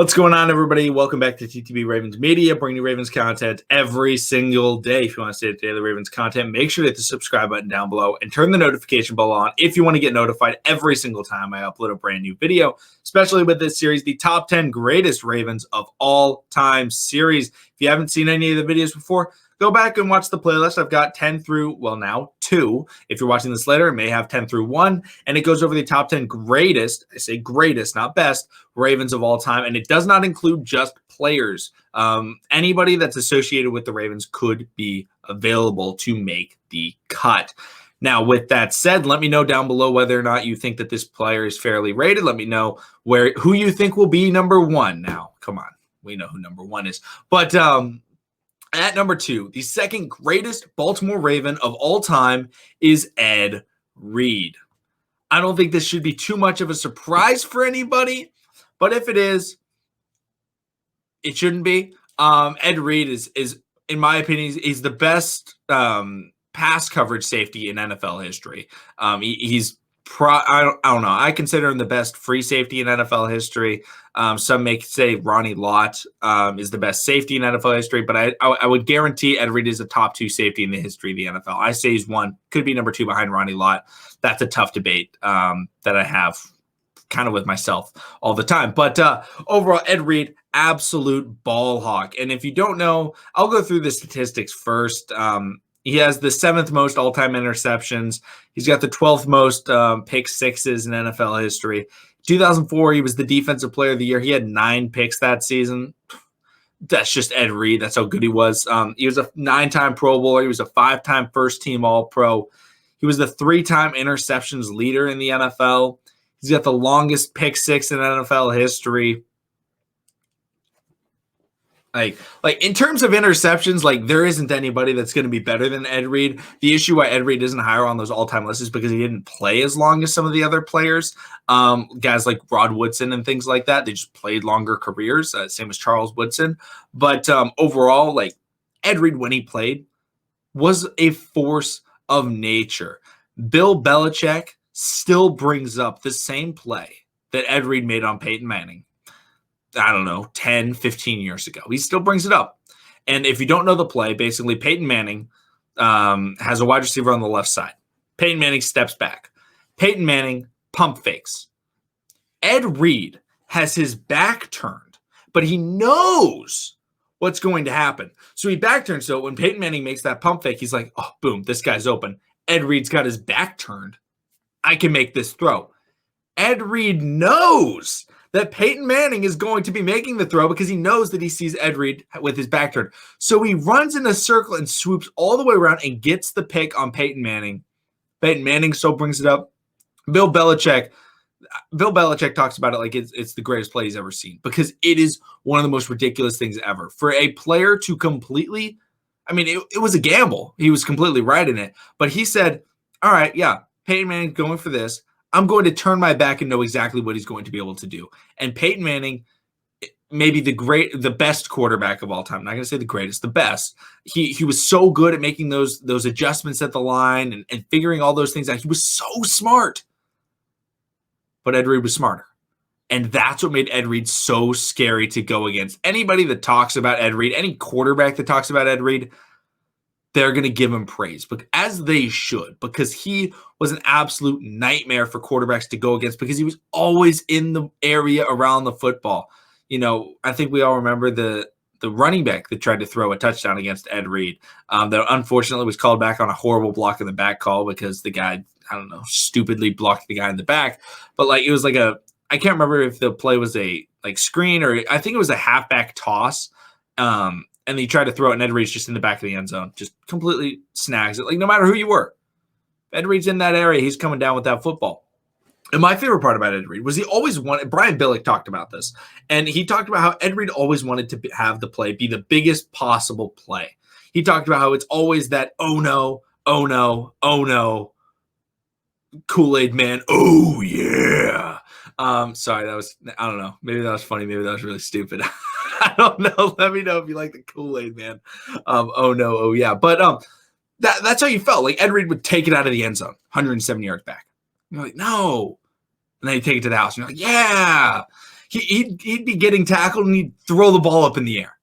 What's going on, everybody? Welcome back to TTB Ravens Media, bringing you Ravens content every single day. If you want to stay up to date with Ravens content, make sure to hit the subscribe button down below and turn the notification bell on if you want to get notified every single time I upload a brand new video, especially with this series, the top 10 greatest Ravens of all time series. If you haven't seen any of the videos before, go back and watch the playlist. I've got 10 through, well, now 2. If you're watching this later, it may have 10 through 1, and it goes over the top 10 greatest, I say greatest, not best, Ravens of all time, and it does not include just players. Anybody that's associated with the Ravens could be available to make the cut. Now, with that said, let me know down below whether or not you think that this player is fairly rated. Let me know who you think will be number 1. Now, come on, we know who number 1 is, but at number 2, the second greatest Baltimore Raven of all time is Ed Reed. I don't think this should be too much of a surprise for anybody, but if it is, it shouldn't be. Ed Reed is, in my opinion, he's the best pass coverage safety in NFL history. I don't know. I consider him the best free safety in NFL history. Some may say Ronnie Lott is the best safety in NFL history, but I would guarantee Ed Reed is a top 2 safety in the history of the NFL. I say he's 1, could be number 2 behind Ronnie Lott. That's a tough debate that I have kind of with myself all the time. But overall, Ed Reed, absolute ball hawk. And if you don't know, I'll go through the statistics first. He has the 7th most all-time interceptions. He's got the 12th most pick sixes in NFL history. 2004, he was the Defensive Player of the Year. He had 9 picks that season. That's just Ed Reed. That's how good he was. He was a 9-time Pro Bowler. He was a 5-time first-team All-Pro. He was the 3-time interceptions leader in the NFL. He's got the longest pick six in NFL history. Like in terms of interceptions, there isn't anybody that's going to be better than Ed Reed. The issue why Ed Reed isn't higher on those all-time lists is because he didn't play as long as some of the other players. Guys like Rod Woodson and things like that, they just played longer careers, same as Charles Woodson. But overall, Ed Reed, when he played, was a force of nature. Bill Belichick still brings up the same play that Ed Reed made on Peyton Manning. I don't know, 10, 15 years ago. He still brings it up. And if you don't know the play, basically Peyton Manning has a wide receiver on the left side. Peyton Manning steps back. Peyton Manning pump fakes. Ed Reed has his back turned, but he knows what's going to happen. So he back turns. So when Peyton Manning makes that pump fake, he's like, oh, boom, this guy's open. Ed Reed's got his back turned. I can make this throw. Ed Reed knows that Peyton Manning is going to be making the throw because he knows that he sees Ed Reed with his back turned. So he runs in a circle and swoops all the way around and gets the pick on Peyton Manning. Peyton Manning so brings it up. Bill Belichick talks about it like it's the greatest play he's ever seen because it is one of the most ridiculous things ever. For a player to completely, it was a gamble. He was completely right in it. But he said, all right, yeah, Peyton Manning going for this. I'm going to turn my back and know exactly what he's going to be able to do. And Peyton Manning, maybe the best quarterback of all time. I'm not going to say the greatest, the best. He was so good at making those adjustments at the line and figuring all those things out. He was so smart. But Ed Reed was smarter. And that's what made Ed Reed so scary to go against. Anybody that talks about Ed Reed, any quarterback that talks about Ed Reed, they're going to give him praise, but as they should, because he was an absolute nightmare for quarterbacks to go against because he was always in the area around the football. I think we all remember the running back that tried to throw a touchdown against Ed Reed that unfortunately was called back on a horrible block in the back call because the guy, I don't know, stupidly blocked the guy in the back. But it was I can't remember if the play was a screen or I think it was a halfback toss. And he tried to throw it, and Ed Reed's just in the back of the end zone, just completely snags it. No matter who you were, Ed Reed's in that area, he's coming down with that football. And my favorite part about Ed Reed was he always wanted, Brian Billick talked about this, and he talked about how Ed Reed always wanted to have the play be the biggest possible play. He talked about how it's always that, oh no, oh no, oh no, Kool-Aid man, oh yeah. Sorry, I don't know. Maybe that was funny. Maybe that was really stupid. I don't know. Let me know if you like the Kool-Aid man. Oh no, oh yeah. But that's how you felt. Ed Reed would take it out of the end zone, 170 yards back. You're like, no. And then you take it to the house. And you're like, yeah. He'd be getting tackled and he'd throw the ball up in the air.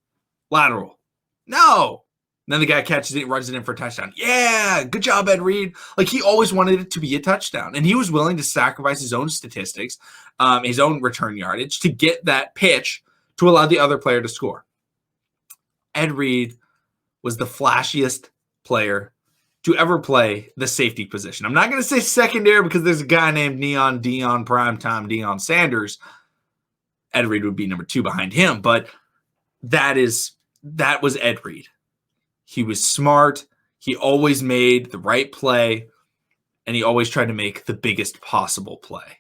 Lateral. No. And then the guy catches it, runs it in for a touchdown. Yeah, good job, Ed Reed. Like, he always wanted it to be a touchdown, and he was willing to sacrifice his own statistics, his own return yardage to get that pitch to allow the other player to score. Ed Reed was the flashiest player to ever play the safety position. I'm not going to say secondary because there's a guy named Neon Deion Primetime Deion Sanders. Ed Reed would be number 2 behind him, but that was Ed Reed. He was smart. He always made the right play, and he always tried to make the biggest possible play.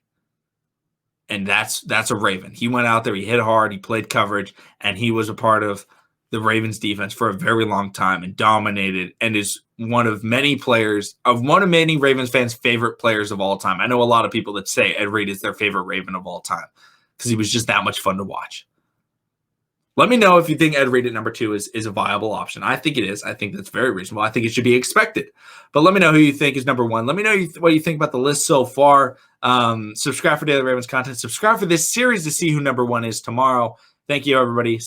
And that's a Raven. He went out there, he hit hard, he played coverage, and he was a part of the Ravens defense for a very long time and dominated, and is one of many Ravens fans' favorite players of all time. I know a lot of people that say Ed Reed is their favorite Raven of all time because he was just that much fun to watch. Let me know if you think Ed Reed at number 2 is a viable option. I think it is. I think that's very reasonable. I think it should be expected. But let me know who you think is number 1. Let me know what you think about the list so far. Subscribe for Daily Ravens content. Subscribe for this series to see who number 1 is tomorrow. Thank you, everybody.